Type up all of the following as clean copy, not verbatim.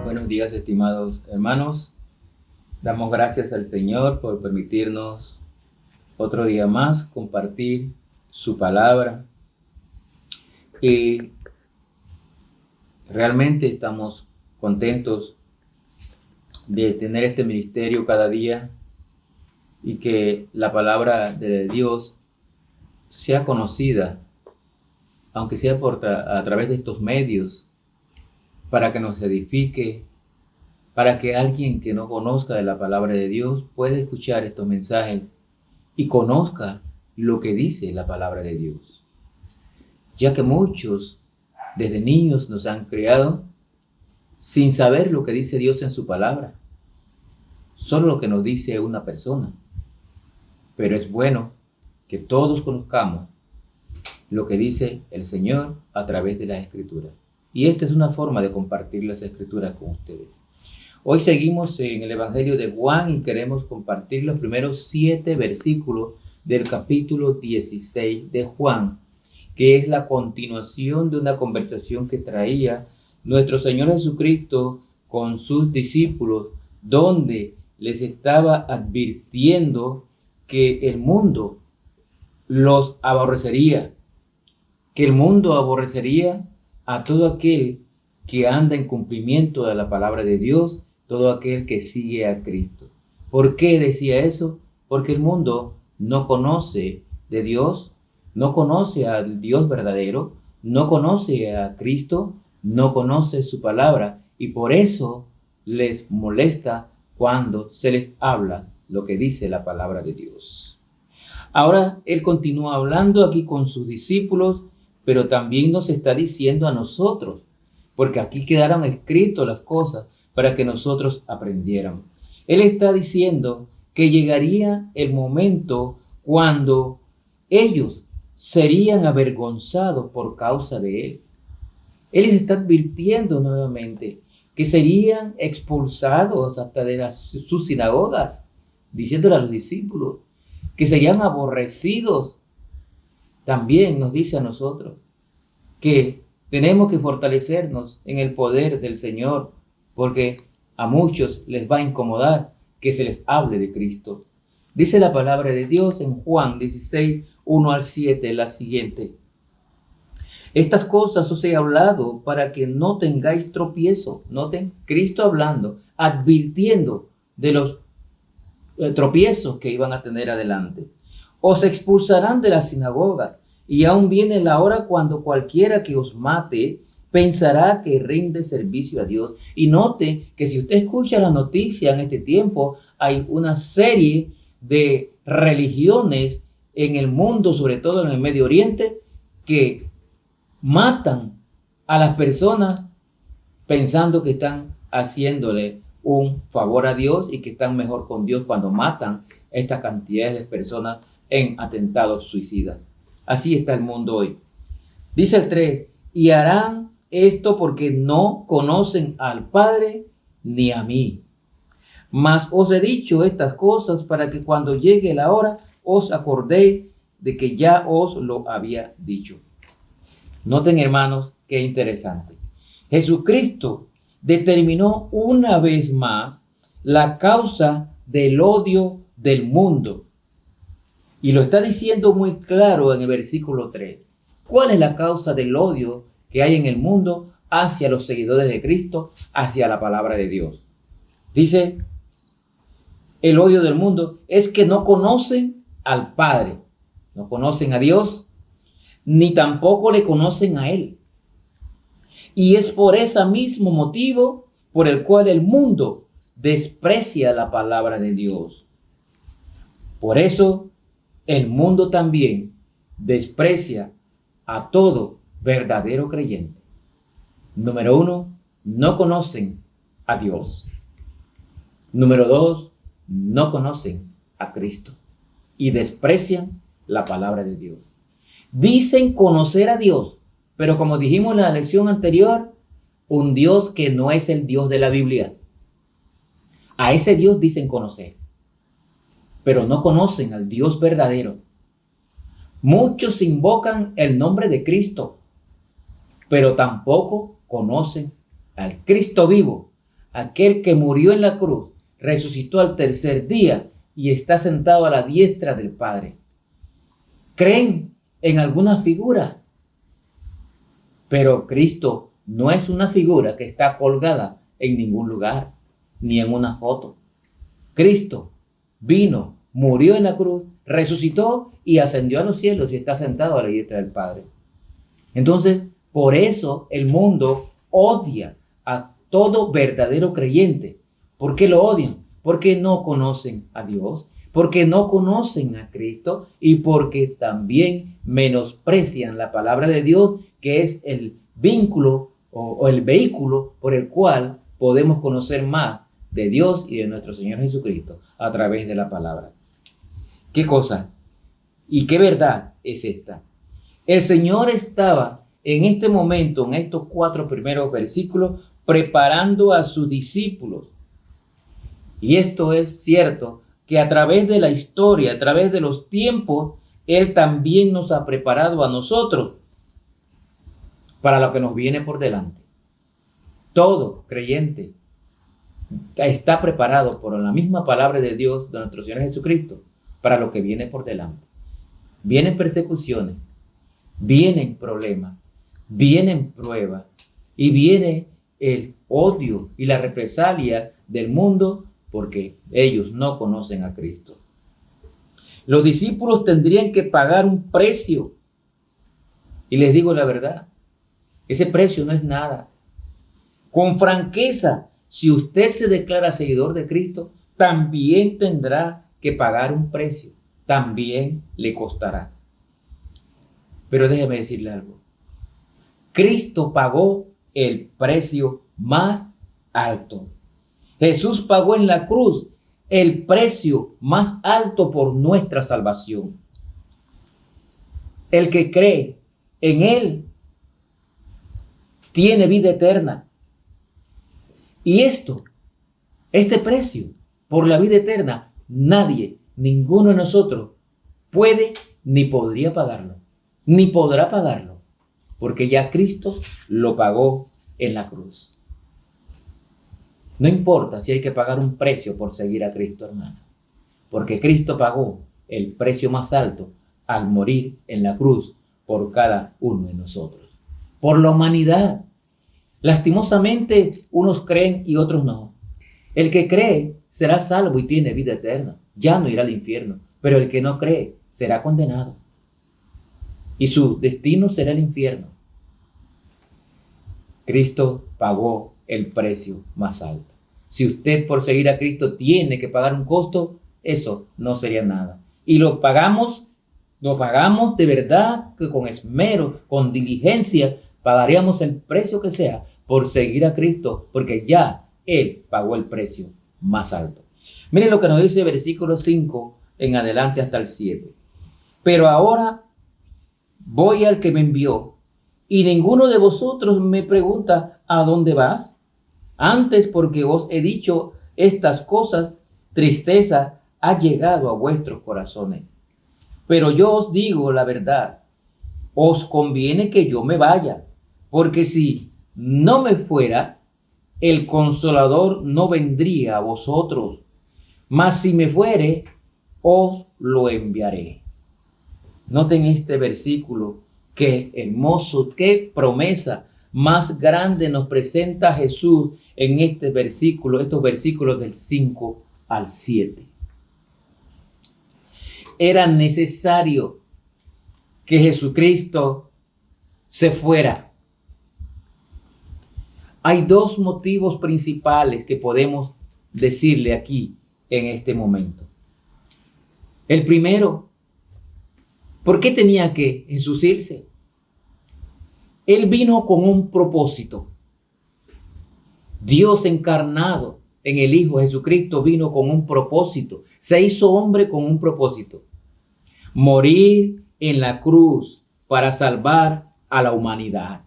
Buenos días, estimados hermanos. Damos gracias al Señor por permitirnos otro día más compartir su palabra. Y realmente estamos contentos de tener este ministerio cada día y que la palabra de Dios sea conocida, aunque sea a través de estos medios, para que nos edifique, para que alguien que no conozca de la palabra de Dios pueda escuchar estos mensajes y conozca lo que dice la palabra de Dios. Ya que muchos desde niños nos han criado sin saber lo que dice Dios en su palabra, solo lo que nos dice una persona. Pero es bueno que todos conozcamos lo que dice el Señor a través de las Escrituras. Y esta es una forma de compartir las Escrituras con ustedes. Hoy seguimos en el Evangelio de Juan y queremos compartir los primeros 7 versículos del capítulo 16 de Juan, que es la continuación de una conversación que traía nuestro Señor Jesucristo con sus discípulos, donde les estaba advirtiendo que el mundo los aborrecería, que el mundo aborrecería a todo aquel que anda en cumplimiento de la palabra de Dios, todo aquel que sigue a Cristo. ¿Por qué decía eso? Porque el mundo no conoce de Dios, no conoce al Dios verdadero, no conoce a Cristo, no conoce su palabra y por eso les molesta cuando se les habla lo que dice la palabra de Dios. Ahora él continúa hablando aquí con sus discípulos, pero también nos está diciendo a nosotros, porque aquí quedaron escritas las cosas para que nosotros aprendiéramos. Él está diciendo que llegaría el momento cuando ellos serían avergonzados por causa de él. Él les está advirtiendo nuevamente que serían expulsados hasta de sus sinagogas, diciéndole a los discípulos que serían aborrecidos. También nos dice a nosotros que tenemos que fortalecernos en el poder del Señor, porque a muchos les va a incomodar que se les hable de Cristo. Dice la palabra de Dios en Juan 16, 1 al 7, la siguiente. Estas cosas os he hablado para que no tengáis tropiezo. Noten, Cristo hablando, advirtiendo de los tropiezos que iban a tener adelante. Os expulsarán de la sinagoga, y aún viene la hora cuando cualquiera que os mate pensará que rinde servicio a Dios. Y note que si usted escucha la noticia en este tiempo, hay una serie de religiones en el mundo, sobre todo en el Medio Oriente, que matan a las personas pensando que están haciéndole un favor a Dios y que están mejor con Dios cuando matan esta cantidad de personas en atentados suicidas. Así está el mundo hoy. Dice el 3, y harán esto porque no conocen al Padre ni a mí. Mas os he dicho estas cosas para que cuando llegue la hora os acordéis de que ya os lo había dicho. Noten, hermanos, qué interesante. Jesucristo determinó una vez más la causa del odio del mundo. Y lo está diciendo muy claro en el versículo 3. ¿Cuál es la causa del odio que hay en el mundo hacia los seguidores de Cristo, hacia la palabra de Dios? Dice, el odio del mundo es que no conocen al Padre, no conocen a Dios, ni tampoco le conocen a Él. Y es por ese mismo motivo por el cual el mundo desprecia la palabra de Dios. Por eso el mundo también desprecia a todo verdadero creyente. Número 1, no conocen a Dios. Número 2, no conocen a Cristo y desprecian la palabra de Dios. Dicen conocer a Dios, pero como dijimos en la lección anterior, un Dios que no es el Dios de la Biblia. A ese Dios dicen conocer, pero no conocen al Dios verdadero. Muchos invocan el nombre de Cristo, pero tampoco conocen al Cristo vivo, aquel que murió en la cruz, resucitó al tercer día y está sentado a la diestra del Padre. Creen en alguna figura, pero Cristo no es una figura que está colgada en ningún lugar, ni en una foto. Cristo vino, murió en la cruz, resucitó y ascendió a los cielos y está sentado a la diestra del Padre. Entonces, por eso el mundo odia a todo verdadero creyente. ¿Por qué lo odian? Porque no conocen a Dios, porque no conocen a Cristo y porque también menosprecian la palabra de Dios, que es el vínculo o el vehículo por el cual podemos conocer más de Dios y de nuestro Señor Jesucristo a través de la palabra. ¿Qué cosa y qué verdad es esta? El Señor estaba en este momento, en estos 4 primeros versículos, preparando a sus discípulos. Y esto es cierto, que a través de la historia, a través de los tiempos, Él también nos ha preparado a nosotros para lo que nos viene por delante. Todo creyente está preparado por la misma palabra de Dios, de nuestro Señor Jesucristo, para lo que viene por delante. Vienen persecuciones, vienen problemas, vienen pruebas y viene el odio y la represalia del mundo porque ellos no conocen a Cristo. Los discípulos tendrían que pagar un precio. Y les digo la verdad, ese precio no es nada. Con franqueza, si usted se declara seguidor de Cristo, también tendrá que pagar un precio. También le costará. Pero déjeme decirle algo. Cristo pagó el precio más alto. Jesús pagó en la cruz el precio más alto por nuestra salvación. El que cree en Él tiene vida eterna. Y este precio por la vida eterna, nadie, ninguno de nosotros puede ni podría pagarlo, ni podrá pagarlo, porque ya Cristo lo pagó en la cruz. No importa si hay que pagar un precio por seguir a Cristo, hermano, porque Cristo pagó el precio más alto al morir en la cruz por cada uno de nosotros, por la humanidad. Lastimosamente, unos creen y otros no. El que cree será salvo y tiene vida eterna, ya no irá al infierno, pero el que no cree será condenado y su destino será el infierno. Cristo pagó el precio más alto. Si usted por seguir a Cristo tiene que pagar un costo, eso no sería nada. Y lo pagamos de verdad, que con esmero, con diligencia, pagaríamos el precio que sea por seguir a Cristo, porque ya Él pagó el precio más alto. Miren lo que nos dice el versículo 5 en adelante hasta el 7. Pero ahora voy al que me envió, y ninguno de vosotros me pregunta ¿a dónde vas? Antes, porque os he dicho estas cosas, tristeza ha llegado a vuestros corazones. Pero yo os digo la verdad, os conviene que yo me vaya, porque si no me fuera, el Consolador no vendría a vosotros, mas si me fuere, os lo enviaré. Noten este versículo, qué hermoso, qué promesa más grande nos presenta Jesús en estos versículos del 5 al 7. Era necesario que Jesucristo se fuera. Hay 2 motivos principales que podemos decirle aquí en este momento. El primero, ¿por qué tenía que Jesús irse? Él vino con un propósito. Dios encarnado en el Hijo Jesucristo vino con un propósito. Se hizo hombre con un propósito. Morir en la cruz para salvar a la humanidad.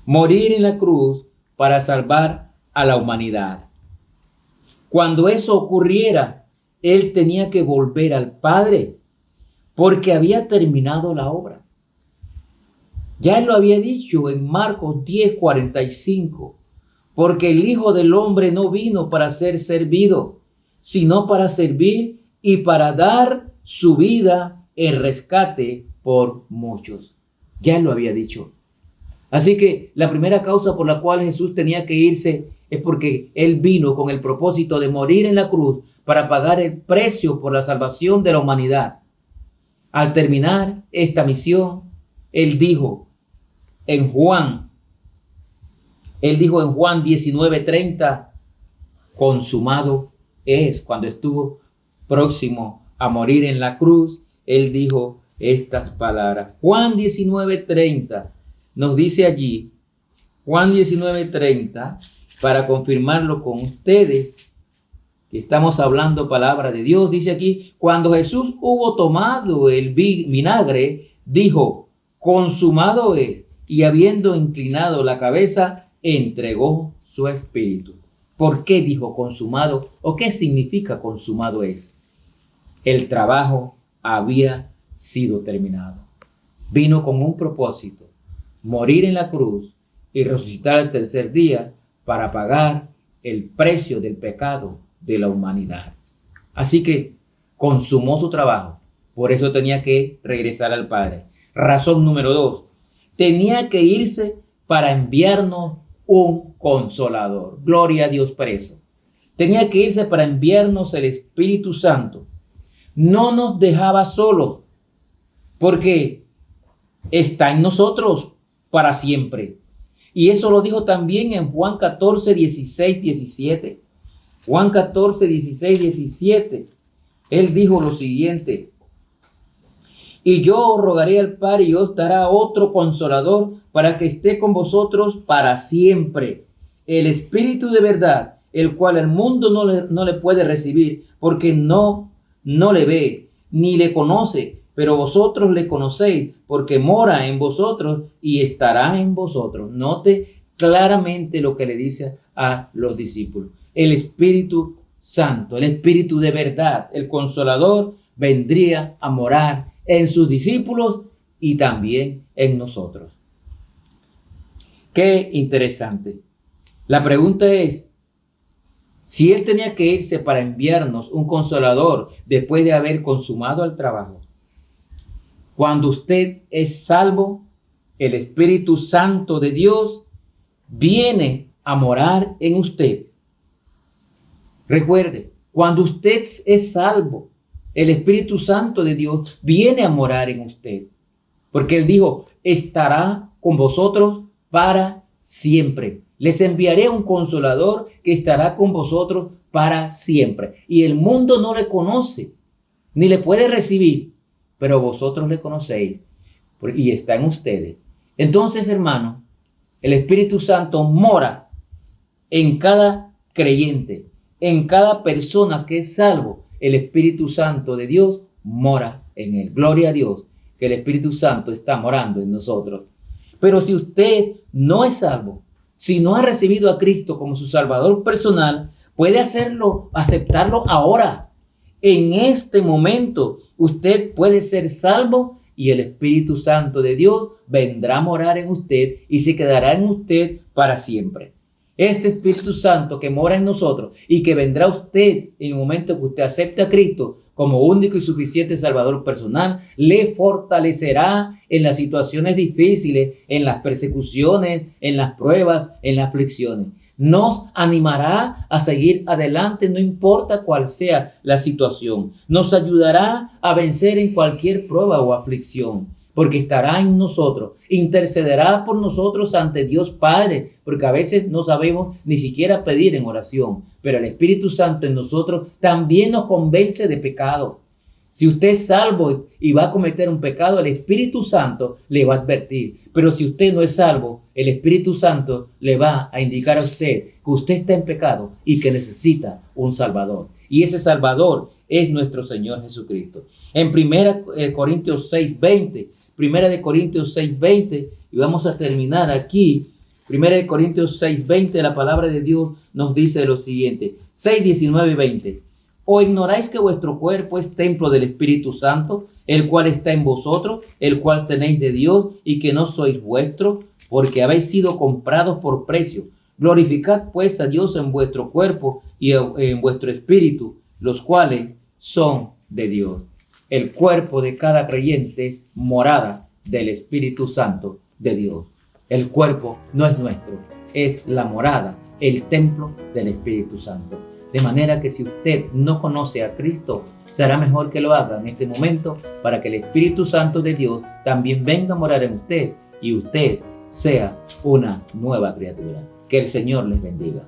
Morir en la cruz para salvar a la humanidad. Cuando eso ocurriera, Él tenía que volver al Padre, porque había terminado la obra. Ya Él lo había dicho en Marcos 10:45. porque el Hijo del Hombre no vino para ser servido, sino para servir y para dar su vida en rescate por muchos. Ya lo había dicho. Así que la primera causa por la cual Jesús tenía que irse es porque Él vino con el propósito de morir en la cruz para pagar el precio por la salvación de la humanidad. Al terminar esta misión, Él dijo en Juan 19:30, consumado es. Cuando estuvo próximo a morir en la cruz, Él dijo estas palabras. Juan 19:30 nos dice allí, Juan 19:30, para confirmarlo con ustedes, que estamos hablando palabra de Dios, dice aquí, cuando Jesús hubo tomado el vinagre, dijo, consumado es, y habiendo inclinado la cabeza, entregó su espíritu. ¿Por qué dijo consumado? ¿O qué significa consumado es? El trabajo había sido terminado. Vino con un propósito, morir en la cruz y resucitar al tercer día para pagar el precio del pecado de la humanidad. Así que consumó su trabajo. Por eso tenía que regresar al Padre. Razón número 2. Tenía que irse para enviarnos un consolador. Gloria a Dios por eso. Tenía que irse para enviarnos el Espíritu Santo. No nos dejaba solos, porque está en nosotros para siempre. Y eso lo dijo también en Juan 14, 16, 17. Juan 14, 16, 17. Él dijo lo siguiente. Y yo os rogaré al Padre y os dará otro consolador para que esté con vosotros para siempre. El Espíritu de verdad, el cual el mundo no le puede recibir porque no le ve ni le conoce, pero vosotros le conocéis porque mora en vosotros y estará en vosotros. Note claramente lo que le dice a los discípulos. El Espíritu Santo, el Espíritu de verdad, el Consolador, vendría a morar en sus discípulos y también en nosotros. Qué interesante. La pregunta es, si Él tenía que irse para enviarnos un consolador después de haber consumado el trabajo, cuando usted es salvo, el Espíritu Santo de Dios viene a morar en usted. Recuerde, cuando usted es salvo, el Espíritu Santo de Dios viene a morar en usted. Porque Él dijo, estará con vosotros para siempre. Les enviaré un consolador que estará con vosotros para siempre. Y el mundo no le conoce, ni le puede recibir, pero vosotros le conocéis y está en ustedes. Entonces, hermano, el Espíritu Santo mora en cada creyente, en cada persona que es salvo. El Espíritu Santo de Dios mora en él. Gloria a Dios que el Espíritu Santo está morando en nosotros. Pero si usted no es salvo, si no ha recibido a Cristo como su Salvador personal, puede hacerlo, aceptarlo ahora. En este momento, usted puede ser salvo y el Espíritu Santo de Dios vendrá a morar en usted y se quedará en usted para siempre. Este Espíritu Santo que mora en nosotros y que vendrá a usted en el momento que usted acepte a Cristo como único y suficiente Salvador personal, le fortalecerá en las situaciones difíciles, en las persecuciones, en las pruebas, en las aflicciones. Nos animará a seguir adelante, no importa cuál sea la situación. Nos ayudará a vencer en cualquier prueba o aflicción, porque estará en nosotros, intercederá por nosotros ante Dios Padre, porque a veces no sabemos ni siquiera pedir en oración, pero el Espíritu Santo en nosotros también nos convence de pecado. Si usted es salvo y va a cometer un pecado, el Espíritu Santo le va a advertir. Pero si usted no es salvo, el Espíritu Santo le va a indicar a usted que usted está en pecado y que necesita un Salvador. Y ese Salvador es nuestro Señor Jesucristo. En 1 Corintios 6:20, y vamos a terminar aquí. 1 Corintios 6:20, la palabra de Dios nos dice lo siguiente. 6:19 y 20. ¿O ignoráis que vuestro cuerpo es templo del Espíritu Santo, el cual está en vosotros, el cual tenéis de Dios, y que no sois vuestros, porque habéis sido comprados por precio? Glorificad pues a Dios en vuestro cuerpo y en vuestro espíritu, los cuales son de Dios. El cuerpo de cada creyente es morada del Espíritu Santo de Dios. El cuerpo no es nuestro, es la morada, el templo del Espíritu Santo. De manera que si usted no conoce a Cristo, será mejor que lo haga en este momento para que el Espíritu Santo de Dios también venga a morar en usted y usted sea una nueva criatura. Que el Señor les bendiga.